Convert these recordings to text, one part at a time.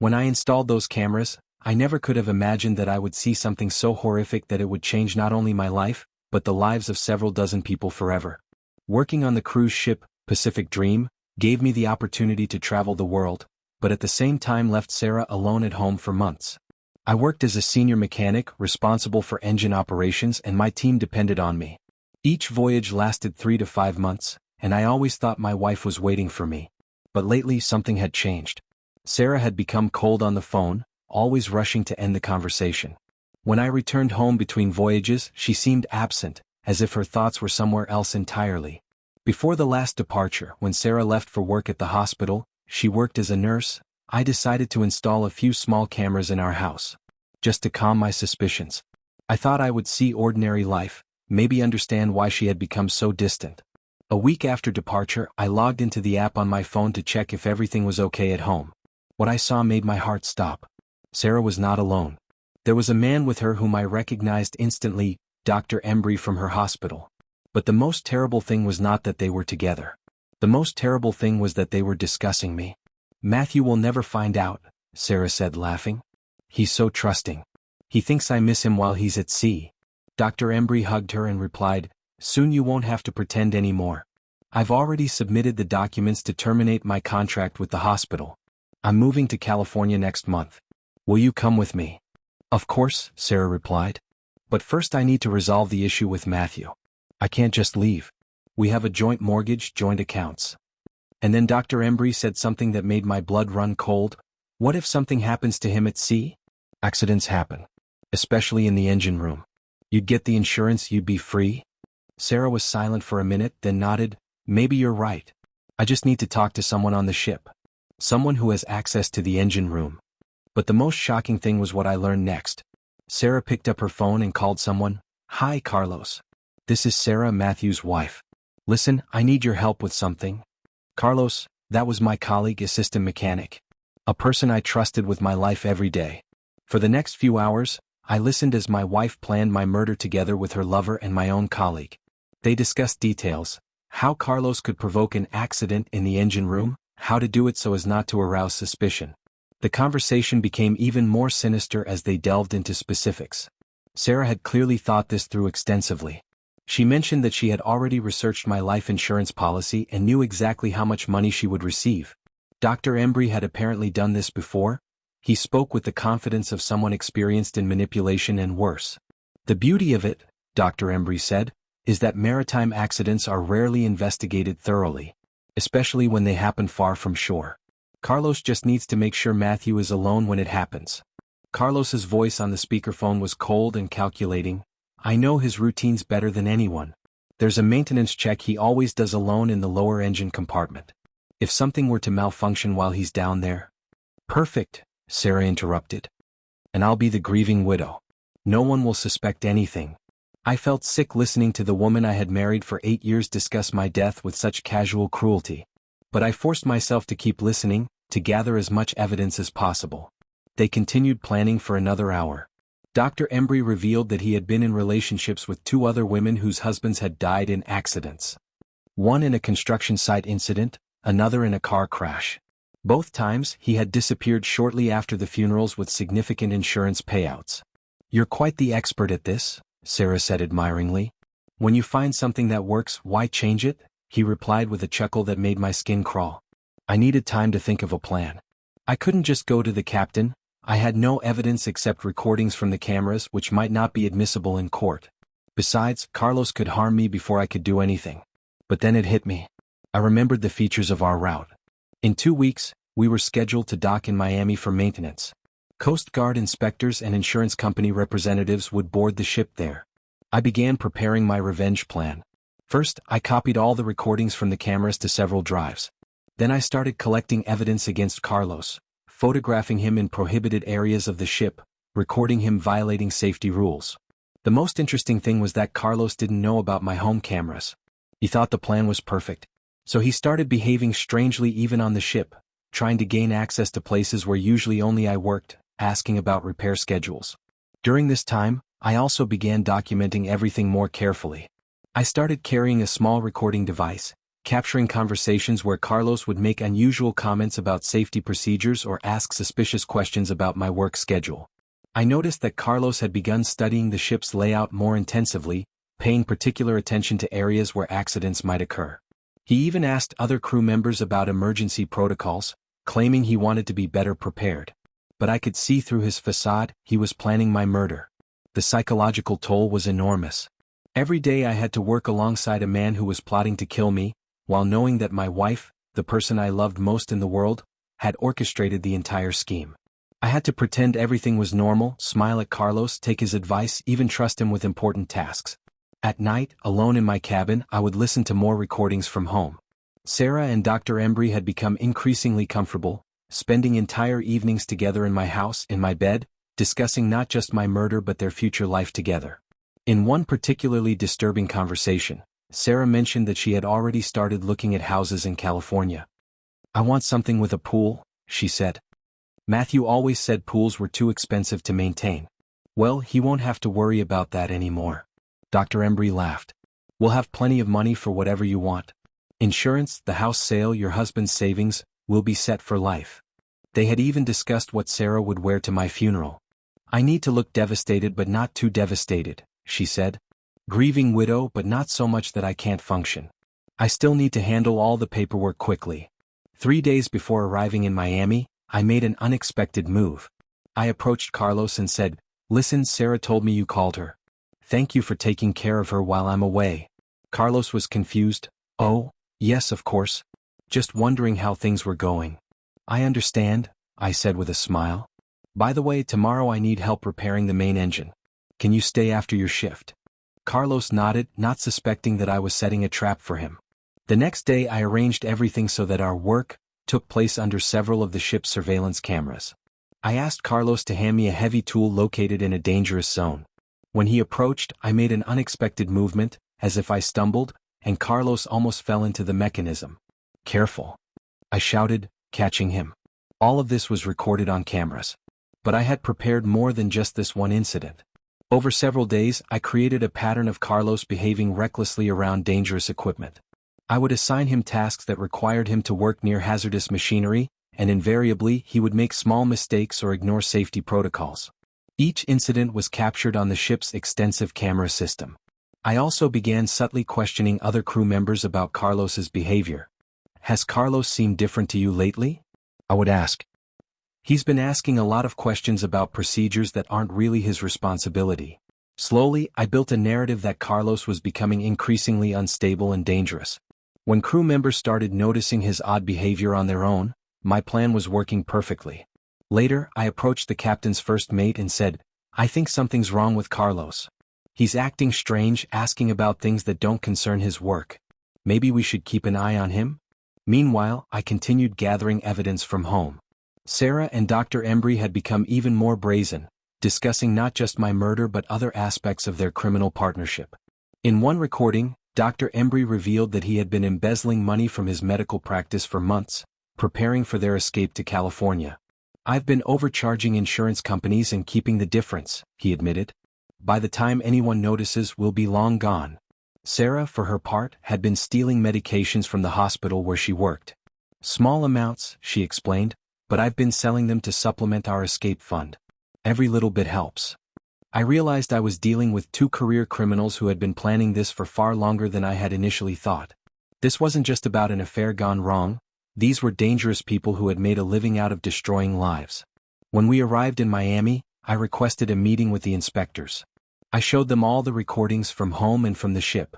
When I installed those cameras, I never could have imagined that I would see something so horrific that it would change not only my life, but the lives of several dozen people forever. Working on the cruise ship, Pacific Dream, gave me the opportunity to travel the world, but at the same time left Sarah alone at home for months. I worked as a senior mechanic responsible for engine operations, and my team depended on me. Each voyage lasted 3 to 5 months, and I always thought my wife was waiting for me. But lately something had changed. Sarah had become cold on the phone, always rushing to end the conversation. When I returned home between voyages, she seemed absent, as if her thoughts were somewhere else entirely. Before the last departure, when Sarah left for work at the hospital, she worked as a nurse, I decided to install a few small cameras in our house. Just to calm my suspicions. I thought I would see ordinary life, maybe understand why she had become so distant. A week after departure, I logged into the app on my phone to check if everything was okay at home. What I saw made my heart stop. Sarah was not alone. There was a man with her whom I recognized instantly, Dr. Embry from her hospital. But the most terrible thing was not that they were together. The most terrible thing was that they were discussing me. "Matthew will never find out," Sarah said, laughing. "He's so trusting. He thinks I miss him while he's at sea." Dr. Embry hugged her and replied, "Soon you won't have to pretend anymore. I've already submitted the documents to terminate my contract with the hospital. I'm moving to California next month. Will you come with me?" "Of course," Sarah replied. "But first I need to resolve the issue with Matthew. I can't just leave. We have a joint mortgage, joint accounts." And then Dr. Embry said something that made my blood run cold. "What if something happens to him at sea?" "Accidents happen. Especially in the engine room. You'd get the insurance, you'd be free." Sarah was silent for a minute, then nodded. "Maybe you're right. I just need to talk to someone on the ship. Someone who has access to the engine room." But the most shocking thing was what I learned next. Sarah picked up her phone and called someone. "Hi, Carlos. This is Sarah, Matthew's wife. Listen, I need your help with something." Carlos, that was my colleague, assistant mechanic. A person I trusted with my life every day. For the next few hours, I listened as my wife planned my murder together with her lover and my own colleague. They discussed details. How Carlos could provoke an accident in the engine room, how to do it so as not to arouse suspicion. The conversation became even more sinister as they delved into specifics. Sarah had clearly thought this through extensively. She mentioned that she had already researched my life insurance policy and knew exactly how much money she would receive. Dr. Embry had apparently done this before. He spoke with the confidence of someone experienced in manipulation and worse. "The beauty of it," Dr. Embry said, "is that maritime accidents are rarely investigated thoroughly, especially when they happen far from shore. Carlos just needs to make sure Matthew is alone when it happens." Carlos's voice on the speakerphone was cold and calculating. "I know his routines better than anyone. There's a maintenance check he always does alone in the lower engine compartment. If something were to malfunction while he's down there—" "Perfect," Sarah interrupted. "And I'll be the grieving widow. No one will suspect anything." I felt sick listening to the woman I had married for 8 years discuss my death with such casual cruelty. But I forced myself to keep listening, to gather as much evidence as possible. They continued planning for another hour. Dr. Embry revealed that he had been in relationships with 2 other women whose husbands had died in accidents. One in a construction site incident, another in a car crash. Both times, he had disappeared shortly after the funerals with significant insurance payouts. "You're quite the expert at this," Sarah said admiringly. "When you find something that works, why change it?" he replied with a chuckle that made my skin crawl. I needed time to think of a plan. I couldn't just go to the captain. I had no evidence except recordings from the cameras which might not be admissible in court. Besides, Carlos could harm me before I could do anything. But then it hit me. I remembered the features of our route. In 2 weeks, we were scheduled to dock in Miami for maintenance. Coast Guard inspectors and insurance company representatives would board the ship there. I began preparing my revenge plan. First, I copied all the recordings from the cameras to several drives. Then I started collecting evidence against Carlos, photographing him in prohibited areas of the ship, recording him violating safety rules. The most interesting thing was that Carlos didn't know about my home cameras. He thought the plan was perfect. So he started behaving strangely even on the ship, trying to gain access to places where usually only I worked, asking about repair schedules. During this time, I also began documenting everything more carefully. I started carrying a small recording device, capturing conversations where Carlos would make unusual comments about safety procedures or ask suspicious questions about my work schedule. I noticed that Carlos had begun studying the ship's layout more intensively, paying particular attention to areas where accidents might occur. He even asked other crew members about emergency protocols, claiming he wanted to be better prepared. But I could see through his facade he was planning my murder. The psychological toll was enormous. Every day I had to work alongside a man who was plotting to kill me, while knowing that my wife, the person I loved most in the world, had orchestrated the entire scheme. I had to pretend everything was normal, smile at Carlos, take his advice, even trust him with important tasks. At night, alone in my cabin, I would listen to more recordings from home. Sarah and Dr. Embry had become increasingly comfortable, spending entire evenings together in my house, in my bed, discussing not just my murder but their future life together. In one particularly disturbing conversation, Sarah mentioned that she had already started looking at houses in California. "I want something with a pool," she said. "Matthew always said pools were too expensive to maintain." "Well, he won't have to worry about that anymore." Dr. Embry laughed. "We'll have plenty of money for whatever you want. Insurance, the house sale, your husband's savings, will be set for life." They had even discussed what Sarah would wear to my funeral. "I need to look devastated but not too devastated," she said. "Grieving widow but not so much that I can't function. I still need to handle all the paperwork quickly." 3 days before arriving in Miami, I made an unexpected move. I approached Carlos and said, "Listen, Sarah told me you called her. Thank you for taking care of her while I'm away." Carlos was confused. "Oh, yes, of course. Just wondering how things were going." "I understand," I said with a smile. "By the way, tomorrow I need help repairing the main engine. Can you stay after your shift?" Carlos nodded, not suspecting that I was setting a trap for him. The next day I arranged everything so that our work took place under several of the ship's surveillance cameras. I asked Carlos to hand me a heavy tool located in a dangerous zone. When he approached, I made an unexpected movement, as if I stumbled, and Carlos almost fell into the mechanism. "Careful," I shouted, catching him. All of this was recorded on cameras. But I had prepared more than just this one incident. Over several days, I created a pattern of Carlos behaving recklessly around dangerous equipment. I would assign him tasks that required him to work near hazardous machinery, and invariably he would make small mistakes or ignore safety protocols. Each incident was captured on the ship's extensive camera system. I also began subtly questioning other crew members about Carlos's behavior. "Has Carlos seemed different to you lately?" I would ask. "He's been asking a lot of questions about procedures that aren't really his responsibility." Slowly, I built a narrative that Carlos was becoming increasingly unstable and dangerous. When crew members started noticing his odd behavior on their own, my plan was working perfectly. Later, I approached the captain's first mate and said, "I think something's wrong with Carlos. He's acting strange, asking about things that don't concern his work. Maybe we should keep an eye on him?" Meanwhile, I continued gathering evidence from home. Sarah and Dr. Embry had become even more brazen, discussing not just my murder but other aspects of their criminal partnership. In one recording, Dr. Embry revealed that he had been embezzling money from his medical practice for months, preparing for their escape to California. "I've been overcharging insurance companies and keeping the difference," he admitted. "By the time anyone notices, we'll be long gone." Sarah, for her part, had been stealing medications from the hospital where she worked. "Small amounts," she explained, "but I've been selling them to supplement our escape fund. Every little bit helps." I realized I was dealing with two career criminals who had been planning this for far longer than I had initially thought. This wasn't just about an affair gone wrong, these were dangerous people who had made a living out of destroying lives. When we arrived in Miami, I requested a meeting with the inspectors. I showed them all the recordings from home and from the ship.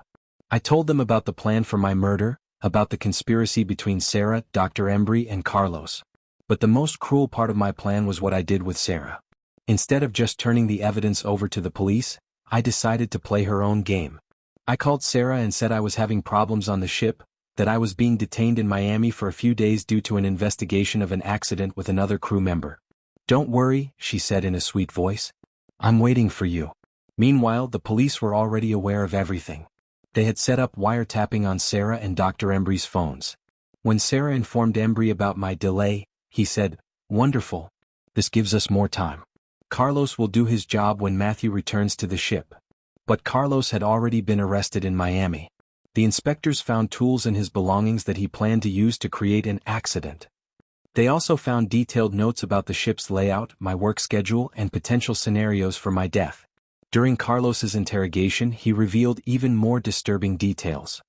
I told them about the plan for my murder, about the conspiracy between Sarah, Dr. Embry, and Carlos. But the most cruel part of my plan was what I did with Sarah. Instead of just turning the evidence over to the police, I decided to play her own game. I called Sarah and said I was having problems on the ship, that I was being detained in Miami for a few days due to an investigation of an accident with another crew member. "Don't worry," she said in a sweet voice. "I'm waiting for you." Meanwhile, the police were already aware of everything. They had set up wiretapping on Sarah and Dr. Embry's phones. When Sarah informed Embry about my delay, he said, "Wonderful. This gives us more time. Carlos will do his job when Matthew returns to the ship." But Carlos had already been arrested in Miami. The inspectors found tools in his belongings that he planned to use to create an accident. They also found detailed notes about the ship's layout, my work schedule, and potential scenarios for my death. During Carlos's interrogation, he revealed even more disturbing details.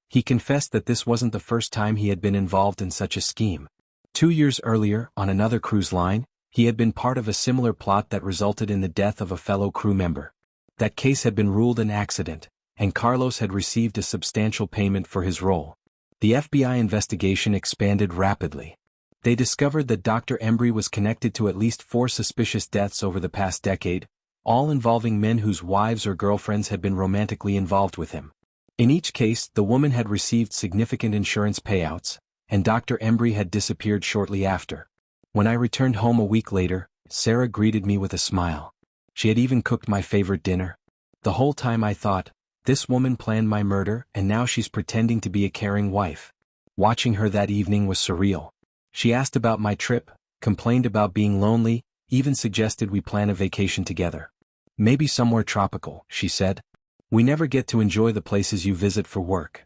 He confessed that this wasn't the first time he had been involved in such a scheme. 2 years earlier, on another cruise line, he had been part of a similar plot that resulted in the death of a fellow crew member. That case had been ruled an accident, and Carlos had received a substantial payment for his role. The FBI investigation expanded rapidly. They discovered that Dr. Embry was connected to at least 4 suspicious deaths over the past decade, all involving men whose wives or girlfriends had been romantically involved with him. In each case, the woman had received significant insurance payouts, and Dr. Embry had disappeared shortly after. When I returned home a week later, Sarah greeted me with a smile. She had even cooked my favorite dinner. The whole time I thought, this woman planned my murder and now she's pretending to be a caring wife. Watching her that evening was surreal. She asked about my trip, complained about being lonely, even suggested we plan a vacation together. Maybe somewhere tropical, she said. We never get to enjoy the places you visit for work.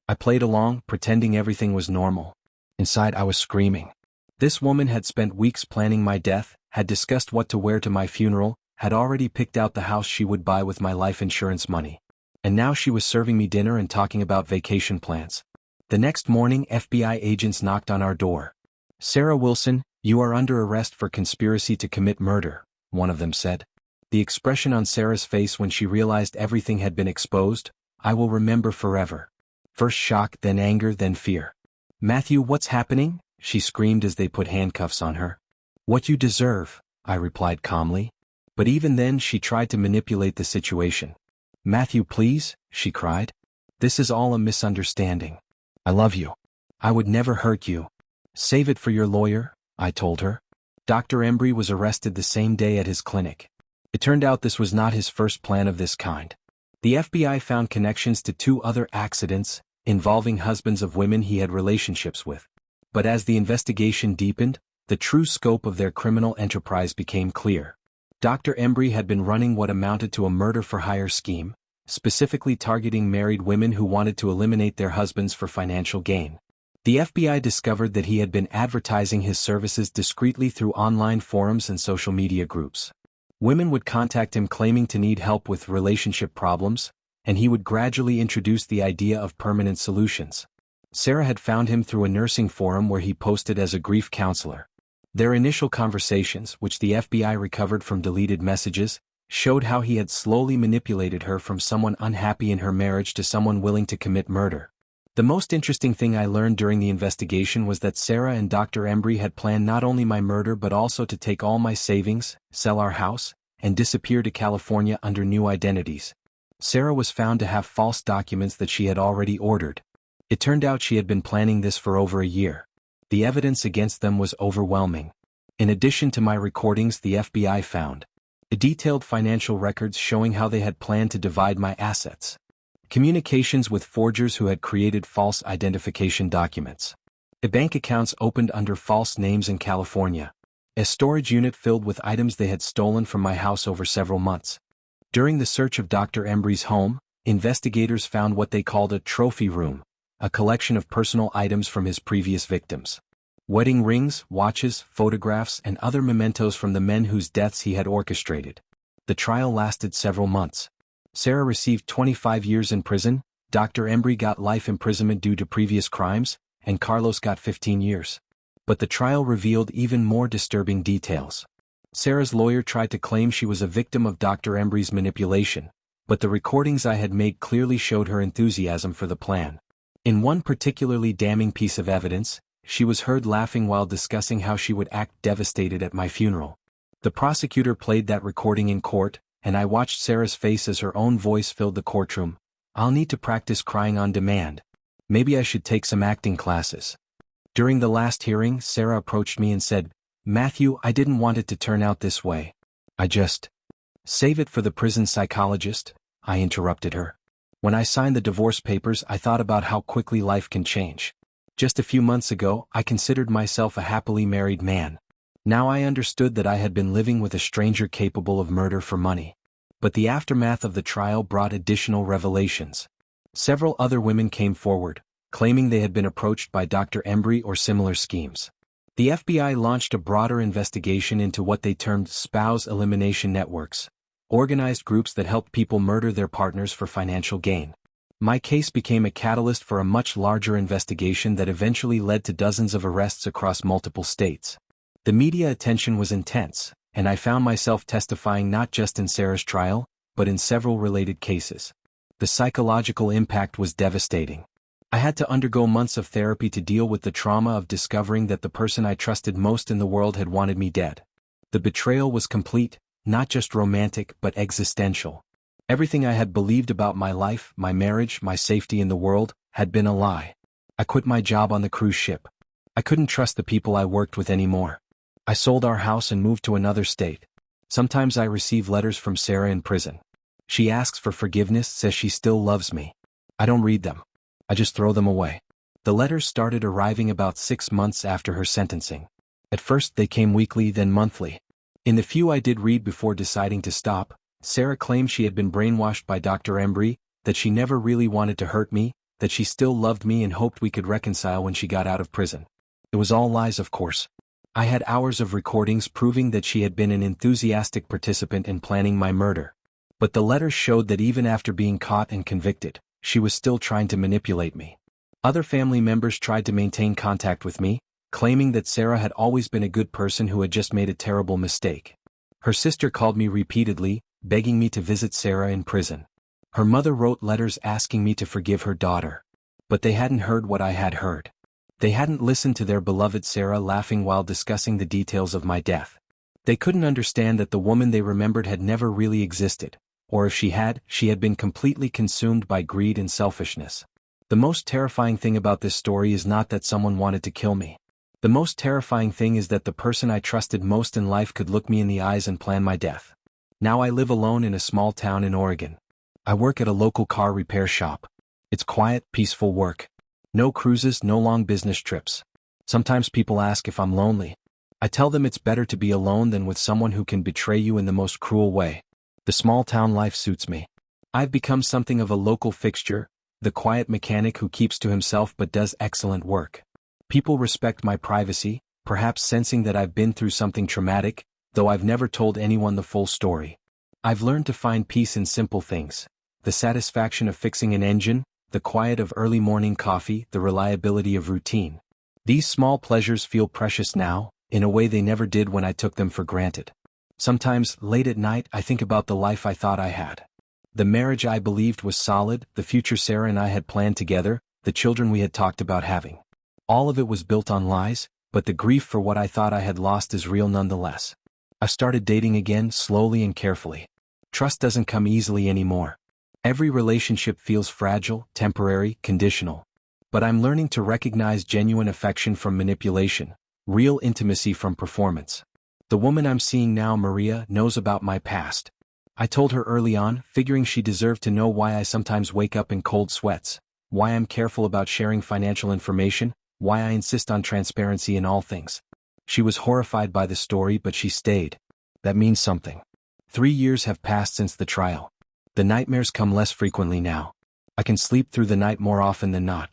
I played along, pretending everything was normal. Inside I was screaming. This woman had spent weeks planning my death, had discussed what to wear to my funeral, had already picked out the house she would buy with my life insurance money. And now she was serving me dinner and talking about vacation plans. The next morning, FBI agents knocked on our door. Sarah Wilson, you are under arrest for conspiracy to commit murder, one of them said. The expression on Sarah's face when she realized everything had been exposed, I will remember forever. First shock, then anger, then fear. Matthew, what's happening? She screamed as they put handcuffs on her. What you deserve, I replied calmly. But even then she tried to manipulate the situation. Matthew, please, she cried. This is all a misunderstanding. I love you. I would never hurt you. Save it for your lawyer, I told her. Dr. Embry was arrested the same day at his clinic. It turned out this was not his first plan of this kind. The FBI found connections to 2 other accidents, involving husbands of women he had relationships with. But as the investigation deepened, the true scope of their criminal enterprise became clear. Dr. Embry had been running what amounted to a murder-for-hire scheme, specifically targeting married women who wanted to eliminate their husbands for financial gain. The FBI discovered that he had been advertising his services discreetly through online forums and social media groups. Women would contact him claiming to need help with relationship problems, and he would gradually introduce the idea of permanent solutions. Sarah had found him through a nursing forum where he posted as a grief counselor. Their initial conversations, which the FBI recovered from deleted messages, showed how he had slowly manipulated her from someone unhappy in her marriage to someone willing to commit murder. The most interesting thing I learned during the investigation was that Sarah and Dr. Embry had planned not only my murder but also to take all my savings, sell our house, and disappear to California under new identities. Sarah was found to have false documents that she had already ordered. It turned out she had been planning this for over a year. The evidence against them was overwhelming. In addition to my recordings, the FBI found detailed financial records showing how they had planned to divide my assets, communications with forgers who had created false identification documents, bank accounts opened under false names in California, a storage unit filled with items they had stolen from my house over several months. During the search of Dr. Embry's home, investigators found what they called a trophy room, a collection of personal items from his previous victims. Wedding rings, watches, photographs, and other mementos from the men whose deaths he had orchestrated. The trial lasted several months. Sarah received 25 years in prison, Dr. Embry got life imprisonment due to previous crimes, and Carlos got 15 years. But the trial revealed even more disturbing details. Sarah's lawyer tried to claim she was a victim of Dr. Embry's manipulation, but the recordings I had made clearly showed her enthusiasm for the plan. In one particularly damning piece of evidence, she was heard laughing while discussing how she would act devastated at my funeral. The prosecutor played that recording in court, and I watched Sarah's face as her own voice filled the courtroom. I'll need to practice crying on demand. Maybe I should take some acting classes. During the last hearing, Sarah approached me and said, Matthew, I didn't want it to turn out this way. Save it for the prison psychologist, I interrupted her. When I signed the divorce papers, I thought about how quickly life can change. Just a few months ago, I considered myself a happily married man. Now I understood that I had been living with a stranger capable of murder for money. But the aftermath of the trial brought additional revelations. Several other women came forward, claiming they had been approached by Dr. Embry or similar schemes. The FBI launched a broader investigation into what they termed spouse elimination networks, organized groups that helped people murder their partners for financial gain. My case became a catalyst for a much larger investigation that eventually led to dozens of arrests across multiple states. The media attention was intense, and I found myself testifying not just in Sarah's trial, but in several related cases. The psychological impact was devastating. I had to undergo months of therapy to deal with the trauma of discovering that the person I trusted most in the world had wanted me dead. The betrayal was complete, not just romantic but existential. Everything I had believed about my life, my marriage, my safety in the world, had been a lie. I quit my job on the cruise ship. I couldn't trust the people I worked with anymore. I sold our house and moved to another state. Sometimes I receive letters from Sarah in prison. She asks for forgiveness, says she still loves me. I don't read them. I just throw them away. The letters started arriving about 6 months after her sentencing. At first they came weekly, then monthly. In the few I did read before deciding to stop, Sarah claimed she had been brainwashed by Dr. Embry, that she never really wanted to hurt me, that she still loved me and hoped we could reconcile when she got out of prison. It was all lies, of course. I had hours of recordings proving that she had been an enthusiastic participant in planning my murder. But the letters showed that even after being caught and convicted, she was still trying to manipulate me. Other family members tried to maintain contact with me, claiming that Sarah had always been a good person who had just made a terrible mistake. Her sister called me repeatedly, begging me to visit Sarah in prison. Her mother wrote letters asking me to forgive her daughter. But they hadn't heard what I had heard. They hadn't listened to their beloved Sarah laughing while discussing the details of my death. They couldn't understand that the woman they remembered had never really existed, or if she had been completely consumed by greed and selfishness. The most terrifying thing about this story is not that someone wanted to kill me. The most terrifying thing is that the person I trusted most in life could look me in the eyes and plan my death. Now I live alone in a small town in Oregon. I work at a local car repair shop. It's quiet, peaceful work. No cruises, no long business trips. Sometimes people ask if I'm lonely. I tell them it's better to be alone than with someone who can betray you in the most cruel way. The small town life suits me. I've become something of a local fixture, the quiet mechanic who keeps to himself but does excellent work. People respect my privacy, perhaps sensing that I've been through something traumatic, though I've never told anyone the full story. I've learned to find peace in simple things. The satisfaction of fixing an engine, the quiet of early morning coffee, the reliability of routine. These small pleasures feel precious now, in a way they never did when I took them for granted. Sometimes, late at night, I think about the life I thought I had. The marriage I believed was solid, the future Sarah and I had planned together, the children we had talked about having. All of it was built on lies, but the grief for what I thought I had lost is real nonetheless. I've started dating again, slowly and carefully. Trust doesn't come easily anymore. Every relationship feels fragile, temporary, conditional. But I'm learning to recognize genuine affection from manipulation, real intimacy from performance. The woman I'm seeing now, Maria, knows about my past. I told her early on, figuring she deserved to know why I sometimes wake up in cold sweats, why I'm careful about sharing financial information, why I insist on transparency in all things. She was horrified by the story, but she stayed. That means something. 3 years have passed since the trial. The nightmares come less frequently now. I can sleep through the night more often than not.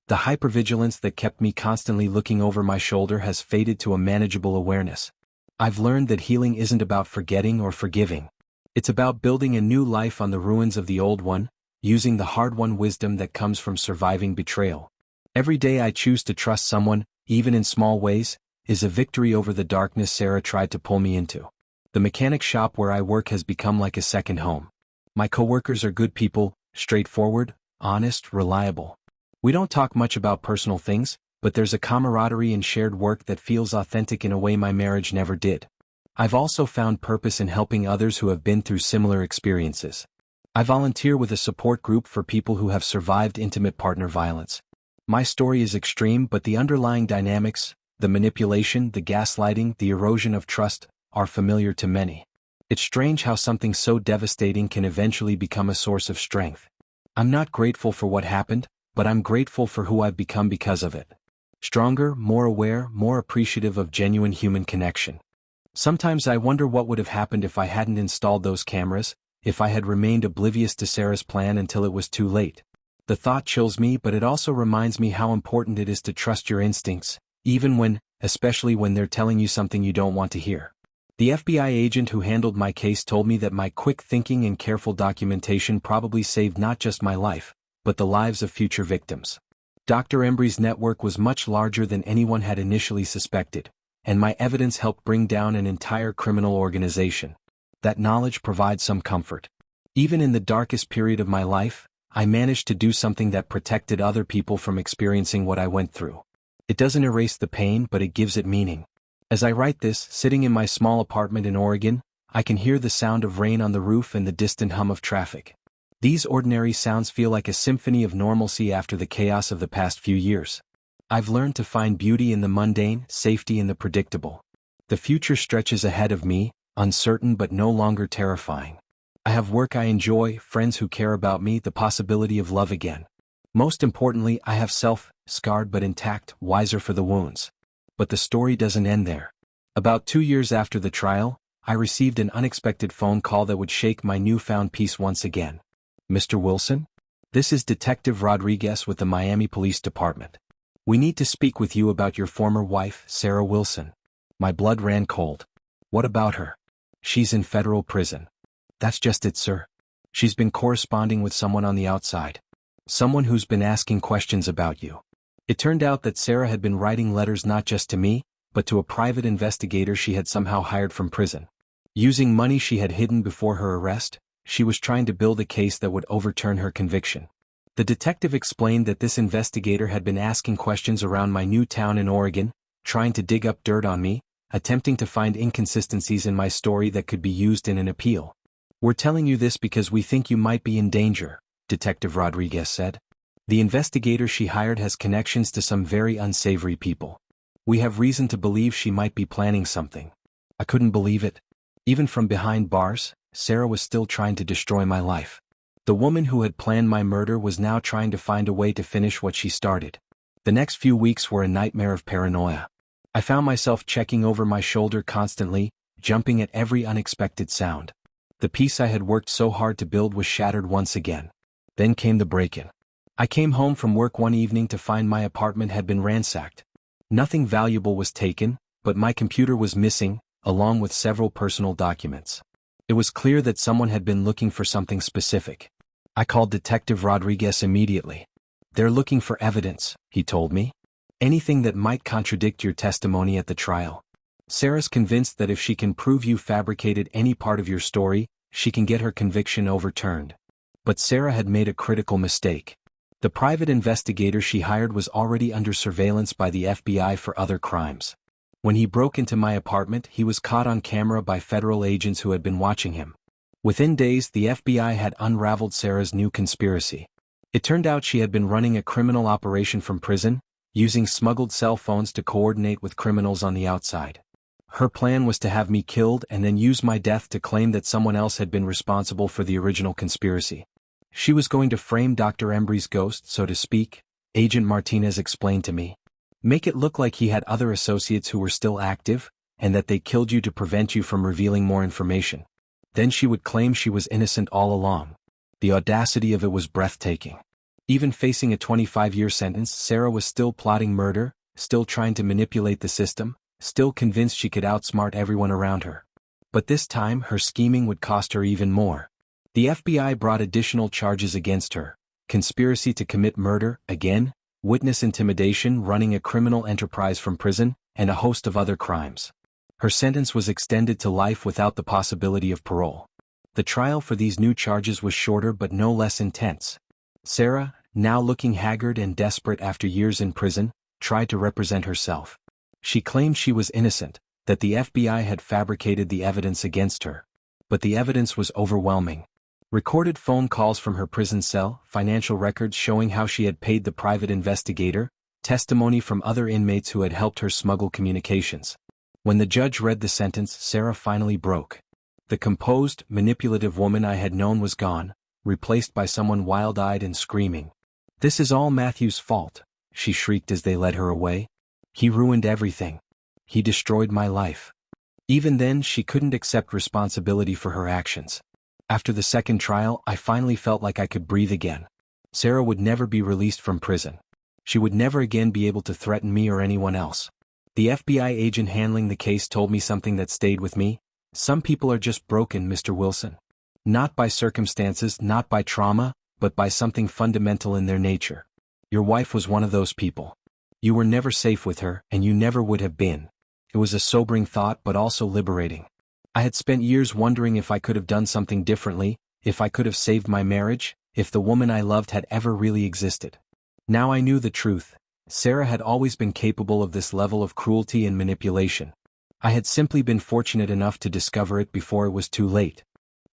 The hypervigilance that kept me constantly looking over my shoulder has faded to a manageable awareness. I've learned that healing isn't about forgetting or forgiving. It's about building a new life on the ruins of the old one, using the hard-won wisdom that comes from surviving betrayal. Every day I choose to trust someone, even in small ways, is a victory over the darkness Sarah tried to pull me into. The mechanic shop where I work has become like a second home. My coworkers are good people, straightforward, honest, reliable. We don't talk much about personal things, but there's a camaraderie and shared work that feels authentic in a way my marriage never did. I've also found purpose in helping others who have been through similar experiences. I volunteer with a support group for people who have survived intimate partner violence. My story is extreme, but the underlying dynamics, the manipulation, the gaslighting, the erosion of trust, are familiar to many. It's strange how something so devastating can eventually become a source of strength. I'm not grateful for what happened, but I'm grateful for who I've become because of it. Stronger, more aware, more appreciative of genuine human connection. Sometimes I wonder what would have happened if I hadn't installed those cameras, if I had remained oblivious to Sarah's plan until it was too late. The thought chills me, but it also reminds me how important it is to trust your instincts, especially when they're telling you something you don't want to hear. The FBI agent who handled my case told me that my quick thinking and careful documentation probably saved not just my life, but the lives of future victims. Dr. Embry's network was much larger than anyone had initially suspected, and my evidence helped bring down an entire criminal organization. That knowledge provides some comfort. Even in the darkest period of my life, I managed to do something that protected other people from experiencing what I went through. It doesn't erase the pain, but it gives it meaning. As I write this, sitting in my small apartment in Oregon, I can hear the sound of rain on the roof and the distant hum of traffic. These ordinary sounds feel like a symphony of normalcy after the chaos of the past few years. I've learned to find beauty in the mundane, safety in the predictable. The future stretches ahead of me, uncertain but no longer terrifying. I have work I enjoy, friends who care about me, the possibility of love again. Most importantly, I have self, scarred but intact, wiser for the wounds. But the story doesn't end there. About 2 years after the trial, I received an unexpected phone call that would shake my newfound peace once again. Mr. Wilson? This is Detective Rodriguez with the Miami Police Department. We need to speak with you about your former wife, Sarah Wilson. My blood ran cold. What about her? She's in federal prison. That's just it, sir. She's been corresponding with someone on the outside. Someone who's been asking questions about you. It turned out that Sarah had been writing letters not just to me, but to a private investigator she had somehow hired from prison. Using money she had hidden before her arrest, she was trying to build a case that would overturn her conviction. The detective explained that this investigator had been asking questions around my new town in Oregon, trying to dig up dirt on me, attempting to find inconsistencies in my story that could be used in an appeal. We're telling you this because we think you might be in danger, Detective Rodriguez said. The investigator she hired has connections to some very unsavory people. We have reason to believe she might be planning something. I couldn't believe it. Even from behind bars, Sarah was still trying to destroy my life. The woman who had planned my murder was now trying to find a way to finish what she started. The next few weeks were a nightmare of paranoia. I found myself checking over my shoulder constantly, jumping at every unexpected sound. The peace I had worked so hard to build was shattered once again. Then came the break-in. I came home from work one evening to find my apartment had been ransacked. Nothing valuable was taken, but my computer was missing, along with several personal documents. It was clear that someone had been looking for something specific. I called Detective Rodriguez immediately. They're looking for evidence, he told me. Anything that might contradict your testimony at the trial. Sarah's convinced that if she can prove you fabricated any part of your story, she can get her conviction overturned. But Sarah had made a critical mistake. The private investigator she hired was already under surveillance by the FBI for other crimes. When he broke into my apartment, he was caught on camera by federal agents who had been watching him. Within days, the FBI had unraveled Sarah's new conspiracy. It turned out she had been running a criminal operation from prison, using smuggled cell phones to coordinate with criminals on the outside. Her plan was to have me killed and then use my death to claim that someone else had been responsible for the original conspiracy. She was going to frame Dr. Embry's ghost, so to speak, Agent Martinez explained to me. Make it look like he had other associates who were still active, and that they killed you to prevent you from revealing more information. Then she would claim she was innocent all along. The audacity of it was breathtaking. Even facing a 25-year sentence, Sarah was still plotting murder, still trying to manipulate the system, still convinced she could outsmart everyone around her. But this time, her scheming would cost her even more. The FBI brought additional charges against her: conspiracy to commit murder, again, witness intimidation, running a criminal enterprise from prison, and a host of other crimes. Her sentence was extended to life without the possibility of parole. The trial for these new charges was shorter but no less intense. Sarah, now looking haggard and desperate after years in prison, tried to represent herself. She claimed she was innocent, that the FBI had fabricated the evidence against her. But the evidence was overwhelming. Recorded phone calls from her prison cell, financial records showing how she had paid the private investigator, testimony from other inmates who had helped her smuggle communications. When the judge read the sentence, Sarah finally broke. The composed, manipulative woman I had known was gone, replaced by someone wild-eyed and screaming. "This is all Matthew's fault," she shrieked as they led her away. "He ruined everything. He destroyed my life." Even then, she couldn't accept responsibility for her actions. After the second trial, I finally felt like I could breathe again. Sarah would never be released from prison. She would never again be able to threaten me or anyone else. The FBI agent handling the case told me something that stayed with me. Some people are just broken, Mr. Wilson. Not by circumstances, not by trauma, but by something fundamental in their nature. Your wife was one of those people. You were never safe with her, and you never would have been. It was a sobering thought but also liberating. I had spent years wondering if I could have done something differently, if I could have saved my marriage, if the woman I loved had ever really existed. Now I knew the truth. Sarah had always been capable of this level of cruelty and manipulation. I had simply been fortunate enough to discover it before it was too late.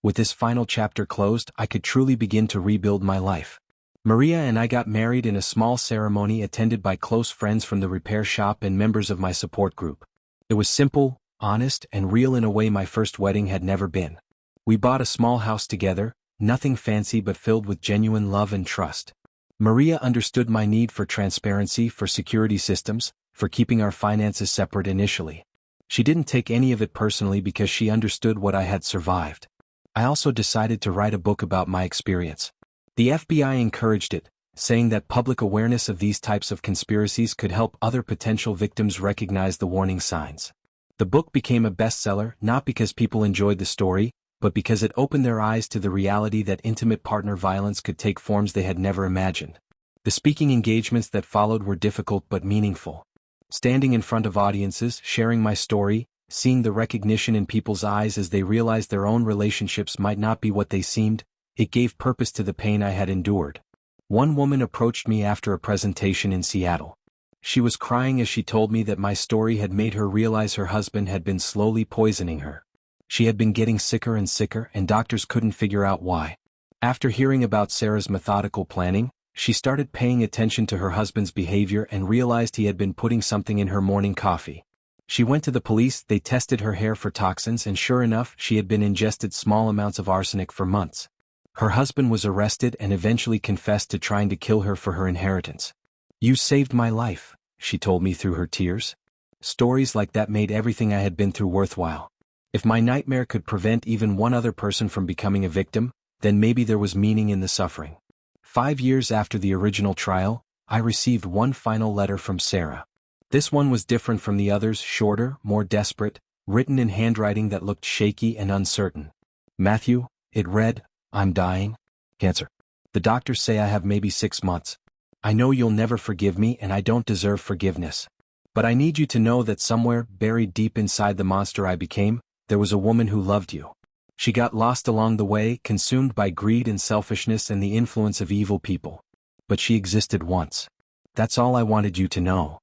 With this final chapter closed, I could truly begin to rebuild my life. Maria and I got married in a small ceremony attended by close friends from the repair shop and members of my support group. It was simple, honest, and real in a way my first wedding had never been. We bought a small house together, nothing fancy but filled with genuine love and trust. Maria understood my need for transparency, for security systems, for keeping our finances separate initially. She didn't take any of it personally because she understood what I had survived. I also decided to write a book about my experience. The FBI encouraged it, saying that public awareness of these types of conspiracies could help other potential victims recognize the warning signs. The book became a bestseller not because people enjoyed the story, but because it opened their eyes to the reality that intimate partner violence could take forms they had never imagined. The speaking engagements that followed were difficult but meaningful. Standing in front of audiences, sharing my story, seeing the recognition in people's eyes as they realized their own relationships might not be what they seemed, it gave purpose to the pain I had endured. One woman approached me after a presentation in Seattle. She was crying as she told me that my story had made her realize her husband had been slowly poisoning her. She had been getting sicker and sicker, and doctors couldn't figure out why. After hearing about Sarah's methodical planning, she started paying attention to her husband's behavior and realized he had been putting something in her morning coffee. She went to the police, they tested her hair for toxins, and sure enough, she had been ingested small amounts of arsenic for months. Her husband was arrested and eventually confessed to trying to kill her for her inheritance. "You saved my life," she told me through her tears. Stories like that made everything I had been through worthwhile. If my nightmare could prevent even one other person from becoming a victim, then maybe there was meaning in the suffering. 5 years after the original trial, I received one final letter from Sarah. This one was different from the others, shorter, more desperate, written in handwriting that looked shaky and uncertain. "Matthew," it read, "I'm dying. Cancer. The doctors say I have maybe 6 months. I know you'll never forgive me and I don't deserve forgiveness. But I need you to know that somewhere, buried deep inside the monster I became, there was a woman who loved you. She got lost along the way, consumed by greed and selfishness and the influence of evil people. But she existed once. That's all I wanted you to know."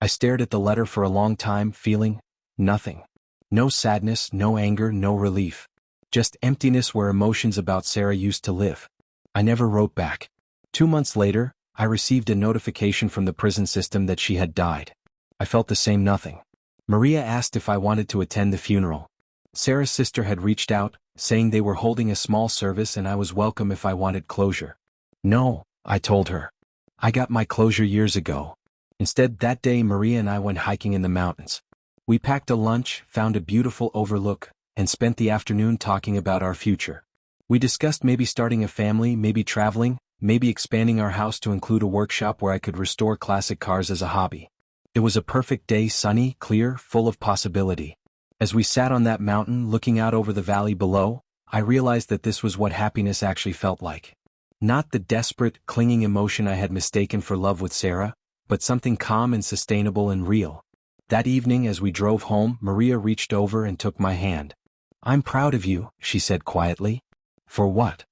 I stared at the letter for a long time, feeling nothing. No sadness, no anger, no relief. Just emptiness where emotions about Sarah used to live. I never wrote back. 2 months later, I received a notification from the prison system that she had died. I felt the same nothing. Maria asked if I wanted to attend the funeral. Sarah's sister had reached out, saying they were holding a small service and I was welcome if I wanted closure. "No," I told her. "I got my closure years ago." Instead, that day Maria and I went hiking in the mountains. We packed a lunch, found a beautiful overlook, and spent the afternoon talking about our future. We discussed maybe starting a family, maybe traveling, maybe expanding our house to include a workshop where I could restore classic cars as a hobby. It was a perfect day, sunny, clear, full of possibility. As we sat on that mountain looking out over the valley below, I realized that this was what happiness actually felt like. Not the desperate, clinging emotion I had mistaken for love with Sarah, but something calm and sustainable and real. That evening as we drove home, Maria reached over and took my hand. "I'm proud of you," she said quietly. "For what?"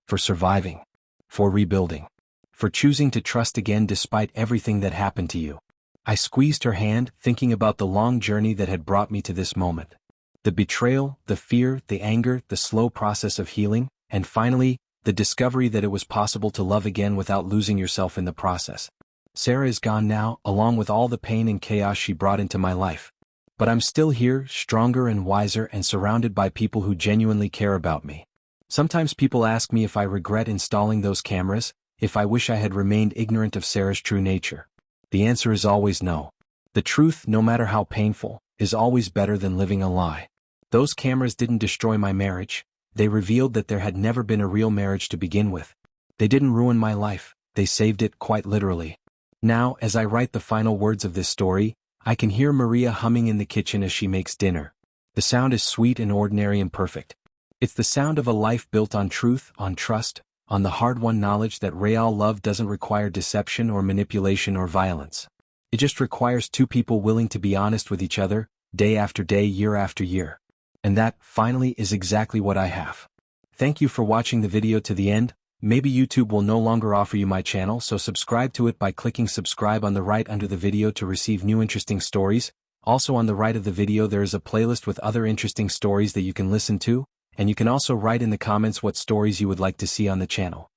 "For surviving. For rebuilding. For choosing to trust again despite everything that happened to you." I squeezed her hand, thinking about the long journey that had brought me to this moment. The betrayal, the fear, the anger, the slow process of healing, and finally, the discovery that it was possible to love again without losing yourself in the process. Sarah is gone now, along with all the pain and chaos she brought into my life. But I'm still here, stronger and wiser and surrounded by people who genuinely care about me. Sometimes people ask me if I regret installing those cameras, if I wish I had remained ignorant of Sarah's true nature. The answer is always no. The truth, no matter how painful, is always better than living a lie. Those cameras didn't destroy my marriage, they revealed that there had never been a real marriage to begin with. They didn't ruin my life, they saved it quite literally. Now, as I write the final words of this story, I can hear Maria humming in the kitchen as she makes dinner. The sound is sweet and ordinary and perfect. It's the sound of a life built on truth, on trust, on the hard-won knowledge that real love doesn't require deception or manipulation or violence. It just requires two people willing to be honest with each other, day after day, year after year. And that, finally, is exactly what I have. Thank you for watching the video to the end. Maybe YouTube will no longer offer you my channel, so subscribe to it by clicking subscribe on the right under the video to receive new interesting stories. Also on the right of the video there is a playlist with other interesting stories that you can listen to, and you can also write in the comments what stories you would like to see on the channel.